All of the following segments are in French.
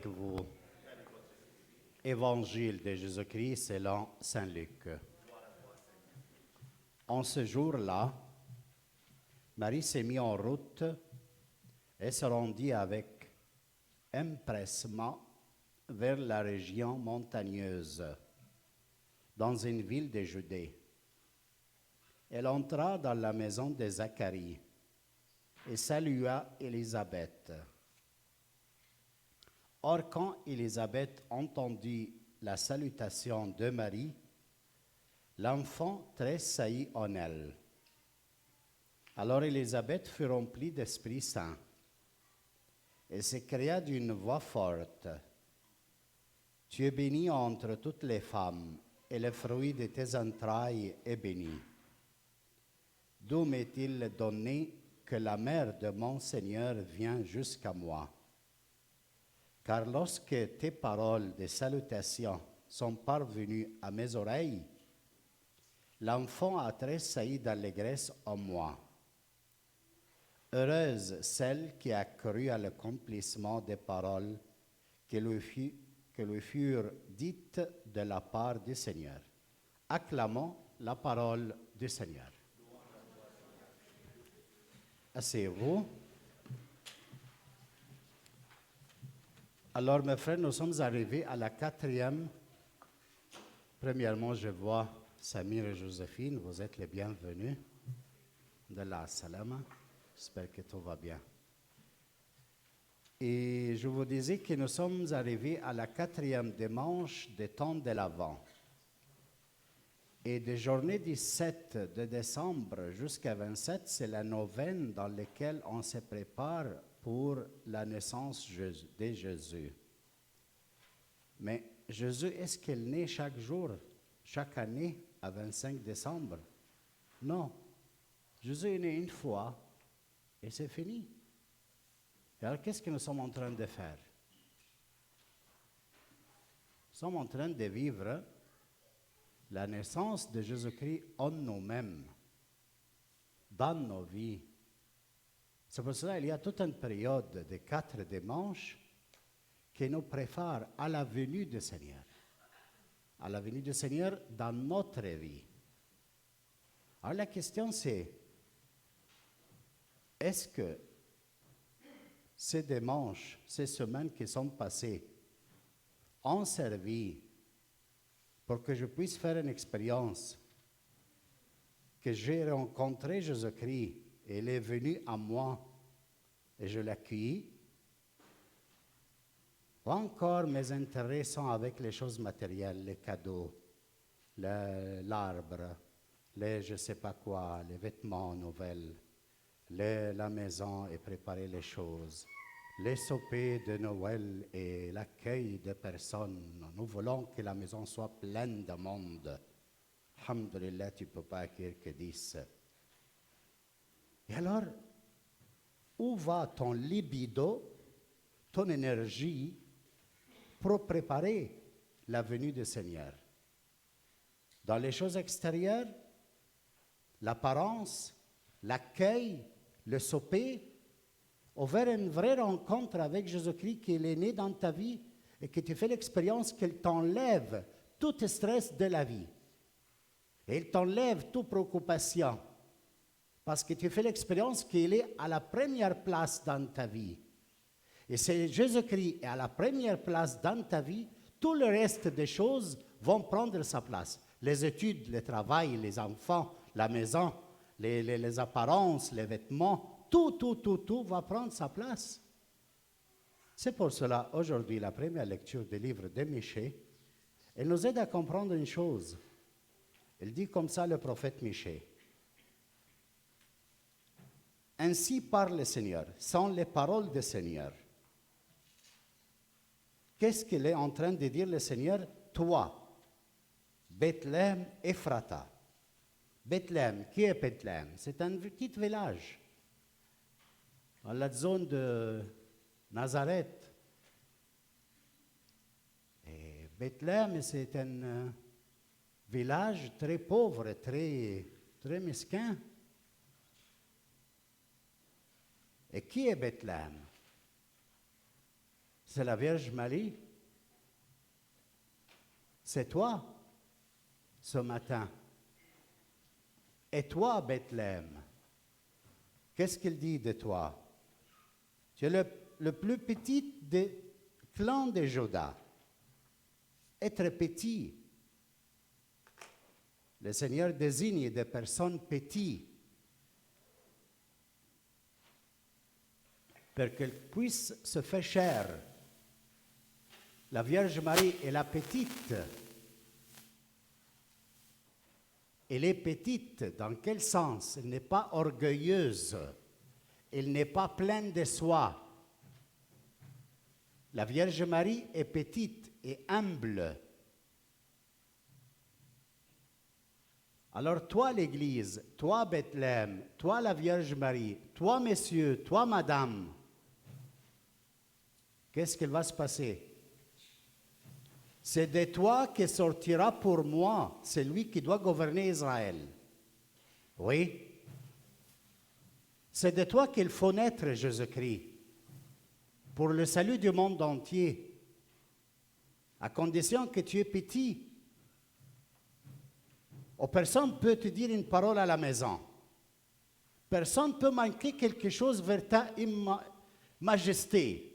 avec vous. Évangile de Jésus-Christ selon Saint Luc. En ce jour-là, Marie s'est mise en route et se rendit avec empressement vers la région montagneuse, dans une ville de Judée. Elle entra dans la maison de Zacharie et salua Élisabeth. Or, quand Élisabeth entendit la salutation de Marie, l'enfant tressaillit en elle. Alors Élisabeth fut remplie d'Esprit Saint et s'écria d'une voix forte, « Tu es bénie entre toutes les femmes, et le fruit de tes entrailles est béni. D'où m'est-il donné que la mère de mon Seigneur vienne jusqu'à moi? Car lorsque tes paroles de salutation sont parvenues à mes oreilles, l'enfant a tressailli d'allégresse en moi. Heureuse celle qui a cru à l'accomplissement des paroles qui lui furent dites de la part du Seigneur. » Acclamons la parole du Seigneur. Asseyez-vous. Alors, mes frères, nous sommes arrivés à la 4e. Premièrement, je vois Samir et Joséphine, vous êtes les bienvenus de la Salama. J'espère que tout va bien. Et je vous disais que nous sommes arrivés à la 4e dimanche des temps de l'Avent. Et de journée 17 de décembre jusqu'à 27, c'est la neuvaine dans laquelle on se prépare pour la naissance de Jésus. Mais Jésus, est-ce qu'il naît chaque jour, chaque année, à 25 décembre? Non. Jésus est né une fois et c'est fini. Et alors, qu'est-ce que nous sommes en train de faire? Nous sommes en train de vivre la naissance de Jésus-Christ en nous-mêmes, dans nos vies. C'est pour cela qu'il y a toute une période de 4 dimanches qui nous prépare à la venue du Seigneur. À la venue du Seigneur dans notre vie. Alors la question c'est, est-ce que ces dimanches, ces semaines qui sont passées, ont servi pour que je puisse faire une expérience, que j'ai rencontré Jésus-Christ et il est venu à moi et je l'accueillis? Ou encore mes intérêts sont avec les choses matérielles, les cadeaux, l'arbre, les je ne sais pas quoi, les vêtements nouvelles, la maison et préparer les choses, les soupers de Noël et l'accueil des personnes. Nous voulons que la maison soit pleine de monde. Alhamdulillah, tu ne peux pas accueillir que 10. Et alors, où va ton libido, ton énergie pour préparer la venue du Seigneur? Dans les choses extérieures, l'apparence, l'accueil, le souper, ou vers une vraie rencontre avec Jésus-Christ qui est né dans ta vie et que tu fais l'expérience qu'il t'enlève tout stress de la vie. Et il t'enlève toute préoccupation. Parce que tu fais l'expérience qu'il est à la première place dans ta vie. Et si Jésus-Christ est à la première place dans ta vie, tout le reste des choses vont prendre sa place. Les études, le travail, les enfants, la maison, les apparences, les vêtements, tout va prendre sa place. C'est pour cela, aujourd'hui, la première lecture du livre de Michée, elle nous aide à comprendre une chose. Elle dit comme ça le prophète Michée. Ainsi parle le Seigneur, sont les paroles du Seigneur. Qu'est-ce qu'il est en train de dire le Seigneur? Toi, Bethléem, Ephrata. Bethléem, qui est Bethléem? C'est un petit village dans la zone de Nazareth. Et Bethléem, c'est un village très pauvre, très mesquin. Et qui est Bethléem? c'est la Vierge Marie. C'est toi, ce matin. Et toi, Bethléem, qu'est-ce qu'il dit de toi? Tu es le plus petit des clans de Juda. Être petit. Le Seigneur désigne des personnes petites pour qu'elles puissent se faire chair. La Vierge Marie est la petite. Elle est petite. Dans quel sens? Elle n'est pas orgueilleuse. Elle n'est pas pleine de soi. La Vierge Marie est petite et humble. Alors toi, l'Église, toi, Bethléem, toi, la Vierge Marie, toi, messieurs, toi, madame, qu'est-ce qu'il va se passer? C'est de toi que sortira pour moi celui qui doit gouverner Israël. Oui. C'est de toi qu'il faut naître, Jésus-Christ, pour le salut du monde entier, à condition que tu es petit. Oh, personne ne peut te dire une parole à la maison. Personne ne peut manquer quelque chose vers ta majesté.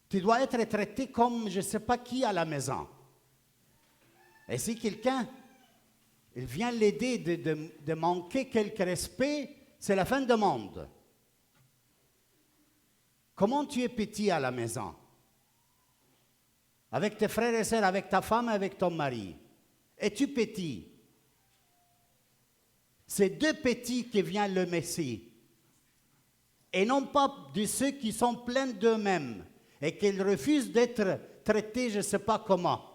Tu dois être traité comme je ne sais pas qui à la maison. Et si quelqu'un il vient l'aider de manquer quelque respect, c'est la fin du monde. Comment tu es petit à la maison? Avec tes frères et sœurs, avec ta femme, avec ton mari. Es-tu petit? C'est deux petits qui viennent le Messie. Et non pas de ceux qui sont pleins d'eux-mêmes et qui refusent d'être traités je ne sais pas comment.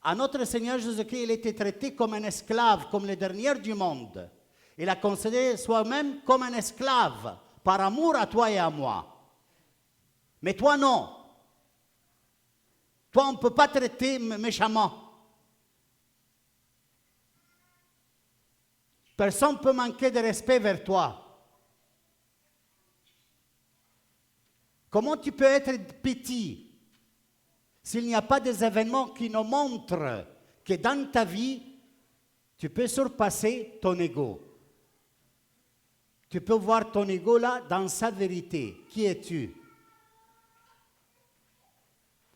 À notre Seigneur Jésus-Christ, il était traité comme un esclave, comme le dernier du monde. Il a considéré soi-même comme un esclave, par amour à toi et à moi. Mais toi, non. Toi, on ne peut pas traiter méchamment. Personne ne peut manquer de respect vers toi. Comment tu peux être petit s'il n'y a pas des événements qui nous montrent que dans ta vie, tu peux surpasser ton ego? Tu peux voir ton ego là dans sa vérité. Qui es-tu?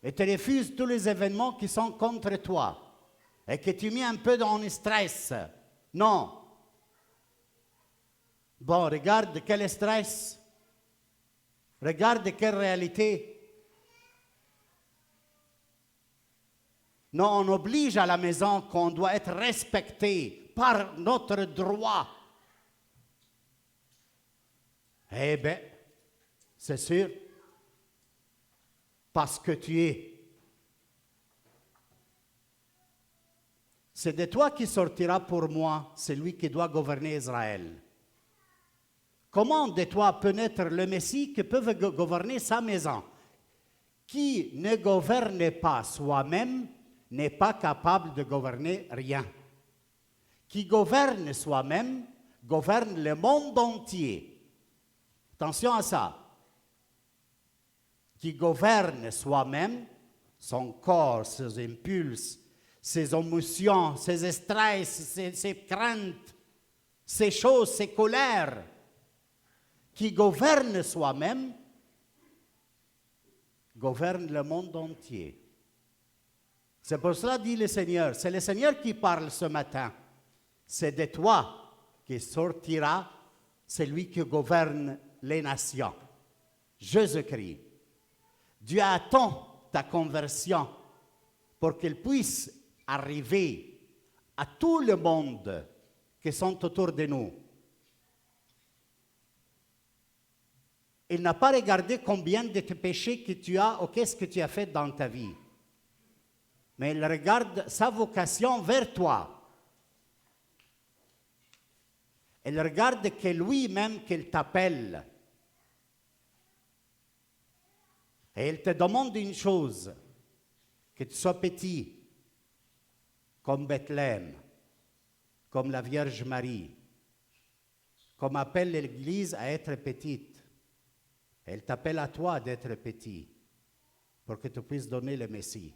Et tu refuses tous les événements qui sont contre toi et que tu mets un peu dans le stress. Non. Bon, regarde quel stress. Regarde quelle réalité. Non, on oblige à la maison qu'on doit être respecté par notre droit. Eh bien, c'est sûr, parce que tu es. C'est de toi qui sortira pour moi celui qui doit gouverner Israël. Comment de toi peut naître le Messie qui peut gouverner sa maison? Qui ne gouverne pas soi-même n'est pas capable de gouverner rien. Qui gouverne soi-même gouverne le monde entier. Attention à ça. Qui gouverne soi-même, son corps, ses impulses, ses émotions, ses stress, ses craintes, ses choses, ses colères, qui gouverne soi-même, gouverne le monde entier. C'est pour cela, dit le Seigneur, c'est le Seigneur qui parle ce matin. C'est de toi qui sortira celui qui gouverne les nations. Jésus-Christ. Dieu attend ta conversion pour qu'elle puisse arriver à tout le monde qui sont autour de nous. Il n'a pas regardé combien de tes péchés que tu as ou qu'est-ce que tu as fait dans ta vie. Mais il regarde sa vocation vers toi. Il regarde que lui-même qu'il t'appelle. Et il te demande une chose, que tu sois petit, comme Bethléem, comme la Vierge Marie, comme appelle l'Église à être petite. Elle t'appelle à toi d'être petit pour que tu puisses donner le Messie.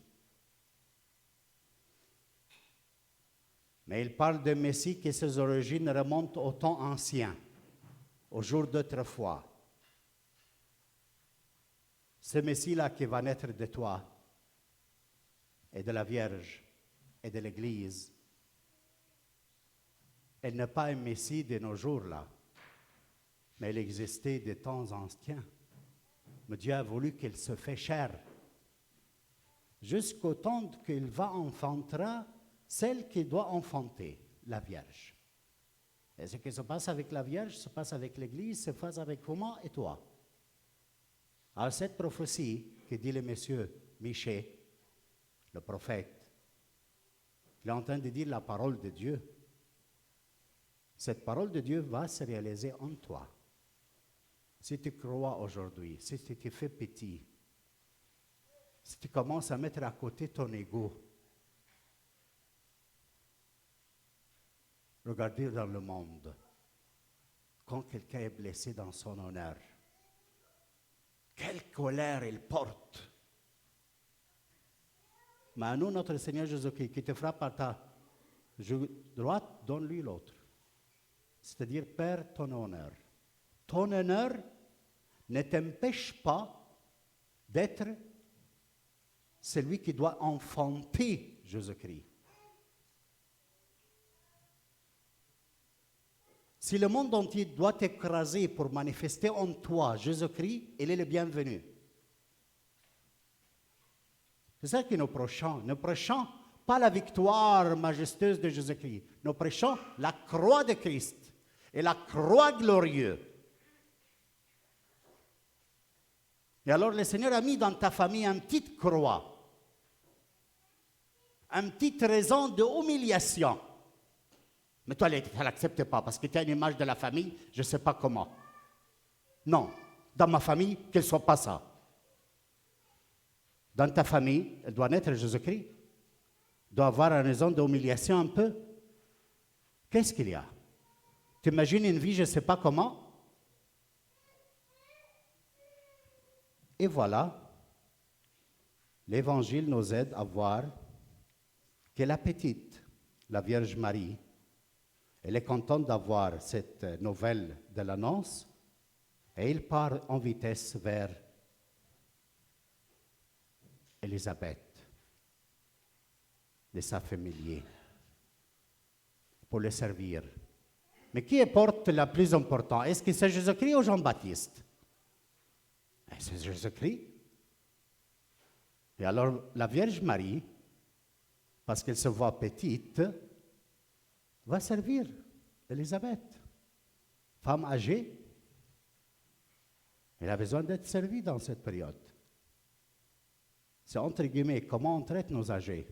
Mais il parle de Messie que ses origines remontent au temps ancien, au jour d'autrefois. Ce Messie-là qui va naître de toi et de la Vierge et de l'Église, elle n'est pas un Messie de nos jours-là, mais elle existait des temps anciens. Mais Dieu a voulu qu'elle se fait chair, jusqu'au temps qu'il va enfantera celle qui doit enfanter, la Vierge. Et ce qui se passe avec la Vierge se passe avec l'Église, se passe avec moi et toi. Alors cette prophétie que dit le monsieur Michée, le prophète, il est en train de dire la parole de Dieu. Cette parole de Dieu va se réaliser en toi. Si tu crois aujourd'hui, si tu te fais petit, si tu commences à mettre à côté ton ego, regardez dans le monde, quand quelqu'un est blessé dans son honneur, quelle colère il porte. Mais à nous, notre Seigneur Jésus-Christ, qui te frappe par ta joue droite, donne-lui l'autre. C'est-à-dire, perds ton honneur. Ton honneur ne t'empêche pas d'être celui qui doit enfanter Jésus-Christ. Si le monde entier doit t'écraser pour manifester en toi Jésus-Christ, il est le bienvenu. C'est ça que nous prêchons. Nous prêchons pas la victoire majestueuse de Jésus-Christ. Nous prêchons la croix de Christ et la croix glorieuse. Et alors le Seigneur a mis dans ta famille une petite croix, une petite raison d'humiliation. Mais toi, tu ne l'acceptes pas parce que tu as une image de la famille, je ne sais pas comment. Non, dans ma famille, qu'elle ne soit pas ça. Dans ta famille, elle doit naître Jésus-Christ. Doit avoir une raison d'humiliation un peu. Qu'est-ce qu'il y a? Tu imagines une vie, je ne sais pas comment. Et voilà, l'Évangile nous aide à voir que la petite, la Vierge Marie, elle est contente d'avoir cette nouvelle de l'annonce et il part en vitesse vers Élisabeth, de sa famille, pour le servir. Mais qui est porte la plus importante? Est-ce que c'est Jésus-Christ ou Jean-Baptiste? C'est Jésus-Christ. Et alors, la Vierge Marie, parce qu'elle se voit petite, va servir Élisabeth. Femme âgée, elle a besoin d'être servie dans cette période. C'est entre guillemets, comment on traite nos âgés?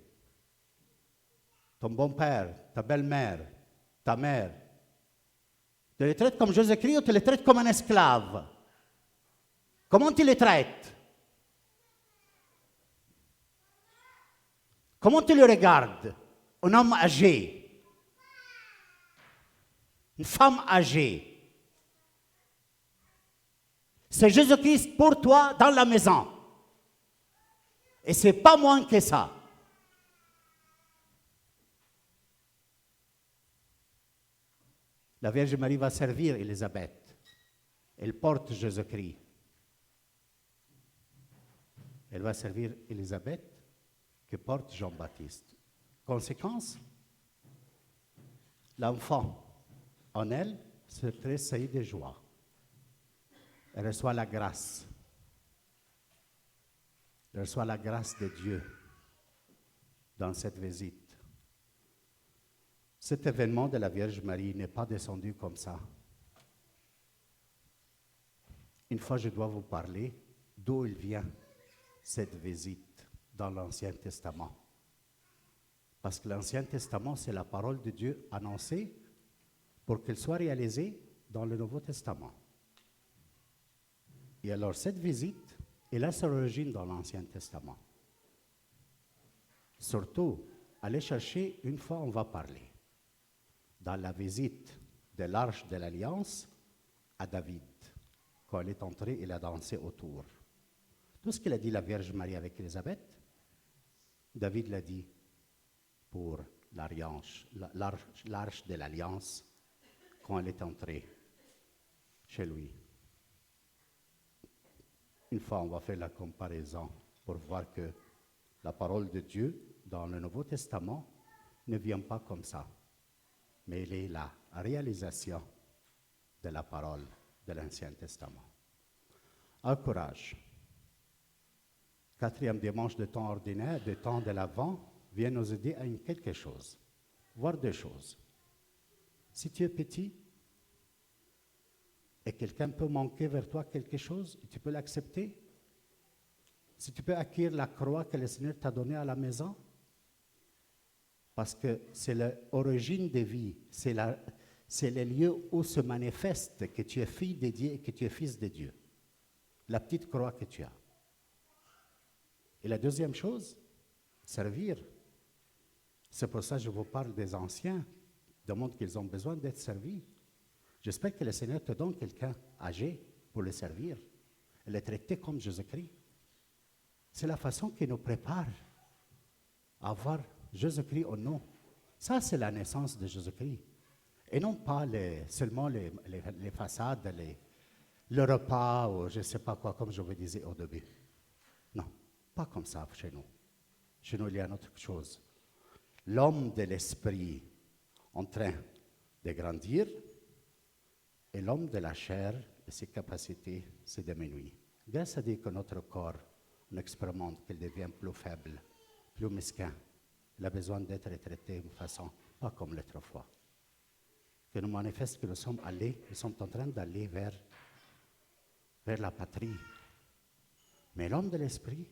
Ton bon-père, ta belle-mère, ta mère. Tu les traites comme Jésus-Christ ou tu les traites comme un esclave? Comment tu les traites? Comment tu le regardes? Un homme âgé, une femme âgée. C'est Jésus-Christ pour toi dans la maison. Et ce n'est pas moins que ça. La Vierge Marie va servir Élisabeth. Elle porte Jésus-Christ. Elle va servir Élisabeth qui porte Jean-Baptiste. Conséquence, l'enfant en elle se tressaille de joie. Elle reçoit la grâce. Elle reçoit la grâce de Dieu dans cette visite. Cet événement de la Vierge Marie n'est pas descendu comme ça. Une fois, je dois vous parler d'où il vient cette visite dans l'Ancien Testament. Parce que l'Ancien Testament, c'est la parole de Dieu annoncée pour qu'elle soit réalisée dans le Nouveau Testament. Et alors, cette visite, elle a son origine dans l'Ancien Testament. Surtout, allez chercher, une fois on va parler, dans la visite de l'Arche de l'Alliance à David. quand elle est entrée, il a dansé autour. Tout ce qu'il a dit la Vierge Marie avec Élisabeth, David l'a dit pour l'arche de l'Alliance quand elle est entrée chez lui. Une fois, on va faire la comparaison pour voir que la parole de Dieu dans le Nouveau Testament ne vient pas comme ça, mais elle est la réalisation de la parole de l'Ancien Testament. Courage. Quatrième dimanche de temps ordinaire, de temps de l'Avent, vient nous aider à quelque chose, voire deux choses. Si tu es petit et quelqu'un peut manquer vers toi quelque chose, tu peux l'accepter. Si tu peux acquérir la croix que le Seigneur t'a donnée à la maison, parce que c'est l'origine de vie, c'est le lieu où se manifeste que tu es fille de Dieu et que tu es fils de Dieu. La petite croix que tu as. Et la deuxième chose, servir. C'est pour ça que je vous parle des anciens, demande qu'ils ont besoin d'être servis. J'espère que le Seigneur te donne quelqu'un âgé pour le servir et le traiter comme Jésus-Christ. C'est la façon qui nous prépare à avoir Jésus-Christ au nom. Ça, c'est la naissance de Jésus-Christ. Et non pas seulement les façades, le repas ou je ne sais pas quoi, comme je vous disais au début. Non, pas comme ça chez nous. Chez nous, il y a une autre chose. L'homme de l'esprit en train de grandir et l'homme de la chair et ses capacités se diminuent. Grâce à Dieu que notre corps, on expérimente qu'il devient plus faible, plus mesquin. Il a besoin d'être traité d'une façon pas comme l'autrefois. Que nous manifeste que nous sommes en train d'aller vers la patrie. Mais l'homme de l'esprit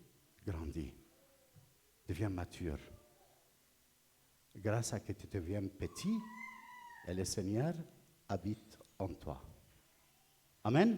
grandit, devient mature. Grâce à que tu deviens petit, et le Seigneur habite en toi. Amen.